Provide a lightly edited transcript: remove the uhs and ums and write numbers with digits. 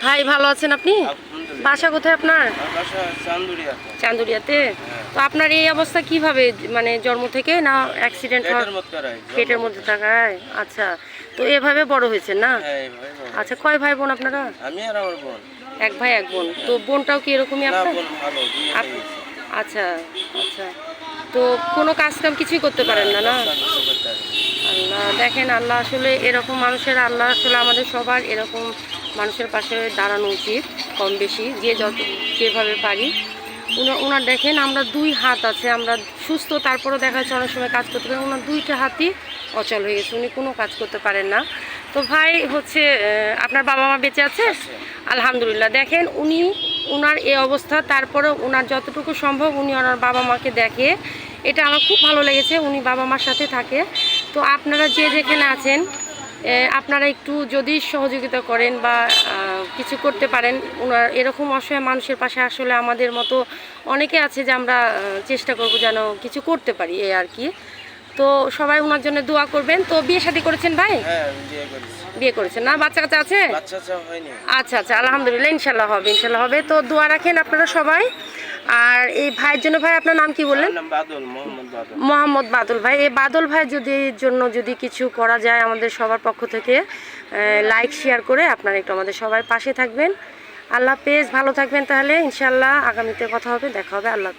ভাই ভালো আছেন আপনি? বাসা কোথায় আপনার? চান্দুরিয়াতে। তো আপনার এই অবস্থা কিভাবে, মানে জন্ম থেকে না অ্যাক্সিডেন্ট হওয়ার? পেটের মধ্যে থাকায়। আচ্ছা, তো এভাবে বড় হয়েছেন না? আচ্ছা, কয় ভাই বোন আপনারা? আমি আর আমার বোন। এক ভাই এক বোন। তো বোনটাও কি এরকমই না, আপনার? বোন ভালো, বিয়ে আপ- হয়ে গেছে। আচ্ছা আচ্ছা। তো কোনো কাজ কাম কিছুই করতে পারেন না, না? কাজ কিছু করতে পারি না। আল্লাহ, দেখেন আল্লাহ আসলে এরকম মানুষের, আল্লাহ আসলে আমাদের সবার এরকম মানুষের পাশে দাঁড়ানো উচিত, কম বেশি যে যত যেভাবে পারি। ওনার দেখেন, আমরা দুই হাত আছে, আমরা সুস্থ, তারপরেও দেখা যাচ্ছে অনেক সময় কাজ করতে পারেন, ওনার দুইটা হাতই অচল হয়ে গেছে, উনি কোনো কাজ করতে পারেন না। তো ভাই হচ্ছে আপনার বাবা মা বেঁচে আছে? আলহামদুলিল্লাহ। দেখেন উনি, ওনার এই অবস্থা, তারপরে ওনার যতটুকু সম্ভব উনি ওনার বাবা মাকে দেখে, এটা আমার খুব ভালো লেগেছে, উনি বাবা মার সাথে থাকে। তো আপনারা যে যেখানে আছেন, আপনারা একটু যদি সহযোগিতা করেন বা কিছু করতে পারেন, ওনার এরকম অসহায় মানুষের পাশে আসলে আমাদের মতো অনেকে আছে, যে আমরা চেষ্টা করব যেন কিছু করতে পারি, এই আর কি। তো সবাই ওনার জন্য দোয়া করবেন। তো বিয়ে শাদী করেছেন ভাই? হ্যাঁ, আমি বিয়ে করেছি। বিয়ে করেছেন না? বাচ্চা কাচ্চা আছে? বাচ্চা হয়নি। আচ্ছা আচ্ছা, আলহামদুলিল্লাহ, ইনশাল্লাহ হবে, ইনশাল্লাহ হবে। তো দোয়া রাখেন আপনারা সবাই। আর এই ভাইয়ের জন্য, ভাই আপনার নাম কি বললেন? আমার নাম বাদল, মোহাম্মদ বাদল। মোহাম্মদ বাদল ভাই। এই বাদল ভাই জন্য যদি কিছু করা যায় আমাদের সবার পক্ষ থেকে, লাইক শেয়ার করে আপনারা একটু আমাদের সবাই পাশে থাকবেন। আল্লাহ হাফেজ, ভালো থাকবেন তাহলে, ইনশাল্লাহ আগামীতে কথা হবে, দেখা হবে। আল্লাহ।